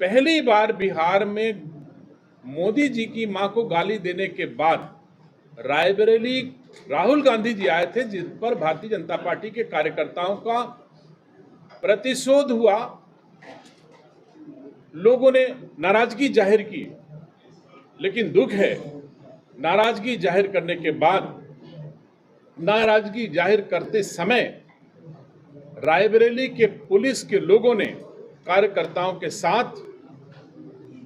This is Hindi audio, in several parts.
पहली बार बिहार में मोदी जी की मां को गाली देने के बाद रायबरेली राहुल गांधी जी आए थे, जिस पर भारतीय जनता पार्टी के कार्यकर्ताओं का प्रतिशोध हुआ। लोगों ने नाराजगी जाहिर की, लेकिन दुख है, नाराजगी जाहिर करने के बाद, नाराजगी जाहिर करते समय रायबरेली के पुलिस के लोगों ने कार्यकर्ताओं के साथ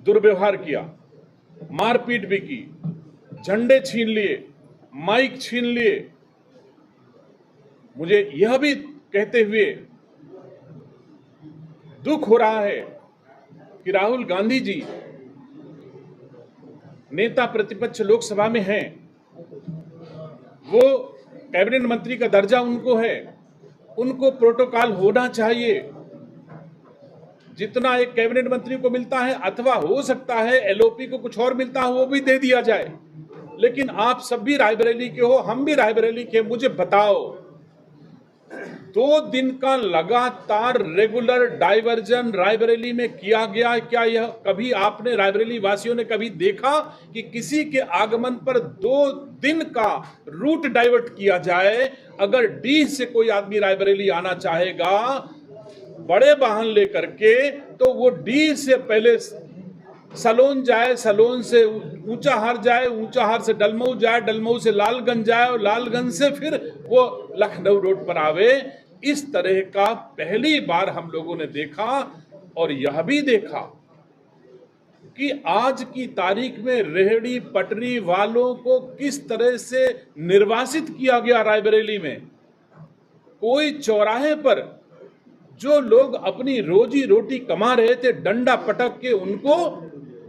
दुर्व्यवहार किया, मारपीट भी की, झंडे छीन लिए, माइक छीन लिए। मुझे यह भी कहते हुए दुख हो रहा है कि राहुल गांधी जी नेता प्रतिपक्ष लोकसभा में हैं, वो कैबिनेट मंत्री का दर्जा उनको है, उनको प्रोटोकॉल होना चाहिए जितना एक कैबिनेट मंत्री को मिलता है, अथवा हो सकता है एलओपी को कुछ और मिलता है वो भी दे दिया जाए। लेकिन आप सब भी रायबरेली के हो, हम भी रायबरेली के, मुझे बताओ 2 दिन का लगातार रेगुलर डाइवर्जन रायबरेली में किया गया, क्या यह कभी आपने रायबरेली वासियों ने कभी देखा कि किसी के आगमन पर 2 दिन का रूट डाइवर्ट किया जाए? अगर डी से कोई आदमी रायबरेली आना चाहेगा बड़े वाहन लेकर के, तो वो डी से पहले सलोन जाए, सलोन से ऊंचाहार जाए, ऊंचाहार से डलमऊ जाए, डलमऊ से लालगंज जाए और लालगंज से फिर वो लखनऊ रोड पर आवे। इस तरह का पहली बार हम लोगों ने देखा। और यह भी देखा कि आज की तारीख में रेहड़ी पटरी वालों को किस तरह से निर्वासित किया गया। रायबरेली में कोई चौराहे पर जो लोग अपनी रोजी रोटी कमा रहे थे, डंडा पटक के उनको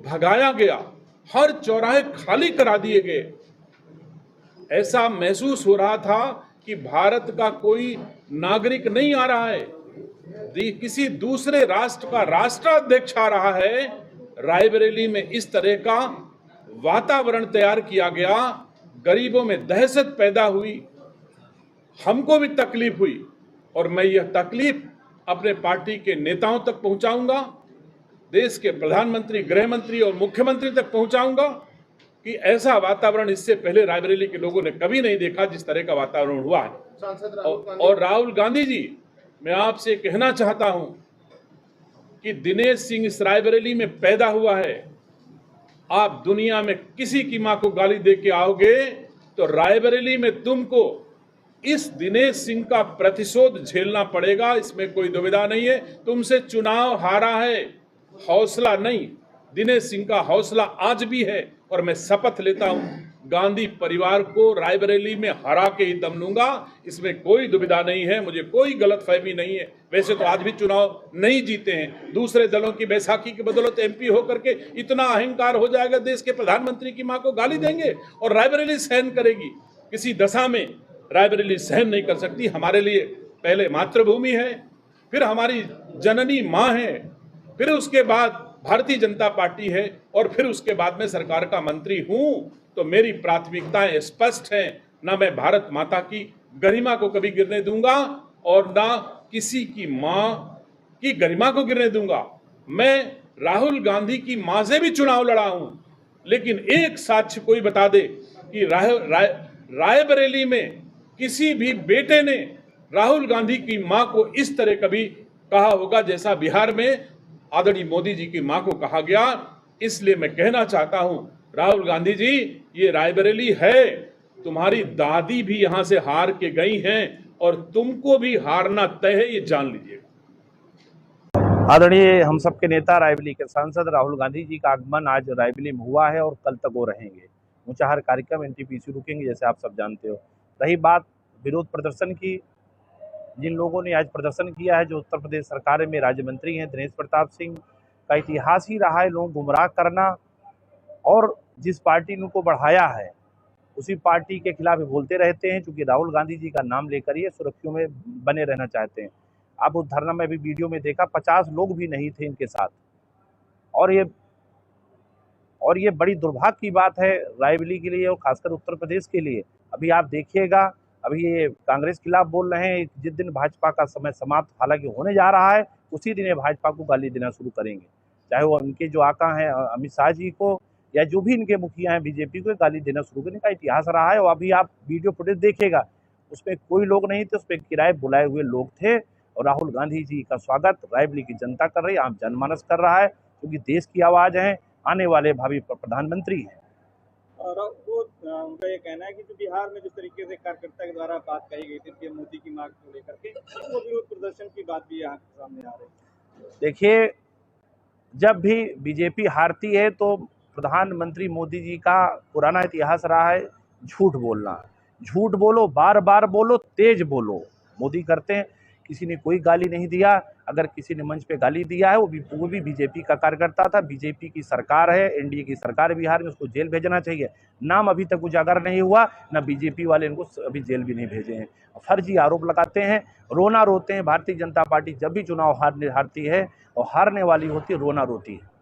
भगाया गया, हर चौराहे खाली करा दिए गए। ऐसा महसूस हो रहा था कि भारत का कोई नागरिक नहीं आ रहा है, किसी दूसरे राष्ट्र का राष्ट्राध्यक्ष आ रहा है। रायबरेली में इस तरह का वातावरण तैयार किया गया, गरीबों में दहशत पैदा हुई, हमको भी तकलीफ हुई। और मैं यह तकलीफ अपने पार्टी के नेताओं तक पहुंचाऊंगा, देश के प्रधानमंत्री, गृह मंत्री और मुख्यमंत्री तक पहुंचाऊंगा कि ऐसा वातावरण इससे पहले रायबरेली के लोगों ने कभी नहीं देखा जिस तरह का वातावरण हुआ है। और राहुल गांधी जी, मैं आपसे कहना चाहता हूं कि दिनेश सिंह इस रायबरेली में पैदा हुआ है। आप दुनिया में किसी की मां को गाली दे के आओगे तो रायबरेली में तुमको इस दिनेश सिंह का प्रतिशोध झेलना पड़ेगा, इसमें कोई दुविधा नहीं है। तुमसे चुनाव हारा है, हौसला नहीं। दिनेश सिंह का हौसला आज भी है और मैं शपथ लेता हूं गांधी परिवार को रायबरेली में हरा के ही दम लूंगा, इसमें कोई दुविधा नहीं है। मुझे कोई गलतफहमी नहीं है। वैसे तो आज भी चुनाव नहीं जीते हैं, दूसरे दलों की बैसाखी की बदौलत एमपी होकर के इतना अहंकार हो जाएगा, देश के प्रधानमंत्री की मां को गाली देंगे और रायबरेली सहन करेगी। किसी दशा में रायबरेली सहन नहीं कर सकती। हमारे लिए पहले मातृभूमि है, फिर हमारी जननी मां है, फिर उसके बाद भारतीय जनता पार्टी है और फिर उसके बाद में सरकार का मंत्री हूं। तो मेरी प्राथमिकताएं स्पष्ट हैं। ना मैं भारत माता की गरिमा को कभी गिरने दूंगा और ना किसी की मां की गरिमा को गिरने दूंगा। मैं राहुल गांधी की मां से भी चुनाव लड़ा हूं, लेकिन एक साक्ष्य कोई बता दे कि रायबरेली में किसी भी बेटे ने राहुल गांधी की मां को इस तरह कभी कहा होगा जैसा बिहार में आदरणीय मोदी जी की मां को कहा गया। इसलिए मैं कहना चाहता हूं राहुल गांधी जी, ये रायबरेली है, तुम्हारी दादी भी यहां से हार के गई हैं और तुमको भी हारना तय है, ये जान लीजिएगा। आदरणीय हम सबके नेता रायबरेली के सांसद राहुल गांधी जी का आगमन आज रायबरेली में हुआ है और कल तक वो रहेंगे। ऊंचाहार कार्यक्रम एनटीपीसी रुकेंगे, जैसे आप सब जानते हो। रही बात विरोध प्रदर्शन की, जिन लोगों ने आज प्रदर्शन किया है, जो उत्तर प्रदेश सरकार में राज्य मंत्री हैं, दिनेश प्रताप सिंह का इतिहास ही रहा है लोगों को गुमराह करना, और जिस पार्टी ने उनको बढ़ाया है उसी पार्टी के खिलाफ बोलते रहते हैं, क्योंकि राहुल गांधी जी का नाम लेकर ये सुर्खियों में बने रहना चाहते हैं। आप उस धरना में भी वीडियो में देखा, 50 लोग भी नहीं थे इनके साथ। और ये बड़ी दुर्भाग्य की बात है रायबरेली के लिए और खासकर उत्तर प्रदेश के लिए। अभी आप देखिएगा, अभी ये कांग्रेस खिलाफ बोल रहे हैं, जिस दिन भाजपा का समय समाप्त हालांकि होने जा रहा है, उसी दिन ये भाजपा को गाली देना शुरू करेंगे। चाहे वो उनके जो आका हैं अमित शाह जी को या जो भी इनके मुखिया हैं बीजेपी को गाली देना शुरू करने का इतिहास रहा है। और अभी आप वीडियो फुटेज देखिएगा, उसमें कोई लोग नहीं थे, उसमें किराए बुलाए हुए लोग थे। और राहुल गांधी जी का स्वागत रायबरेली की जनता कर रही है, आम जनमानस कर रहा है, क्योंकि देश की आवाज है, आने वाले भावी प्रधानमंत्री हैं। और वो उनका ये कहना है कि जो बिहार में जिस तरीके से कार्यकर्ता के द्वारा बात कही गई थी पीएम मोदी की मांग को लेकर के, वो विरोध प्रदर्शन की बात भी यहाँ सामने आ रही है। देखिए, जब भी बीजेपी हारती है तो प्रधानमंत्री मोदी जी का पुराना इतिहास रहा है झूठ बोलना। झूठ बोलो, बार बार बोलो, तेज बोलो। मोदी करते हैं। किसी ने कोई गाली नहीं दिया। अगर किसी ने मंच पे गाली दिया है वो भी बीजेपी का कार्यकर्ता था। बीजेपी की सरकार है, एनडीए की सरकार बिहार में, उसको जेल भेजना चाहिए। नाम अभी तक उजागर नहीं हुआ, ना बीजेपी वाले इनको अभी जेल भी नहीं भेजे हैं। फर्जी आरोप लगाते हैं, रोना रोते हैं। भारतीय जनता पार्टी जब भी चुनाव हारती है और हारने वाली होती है, रोना रोती है।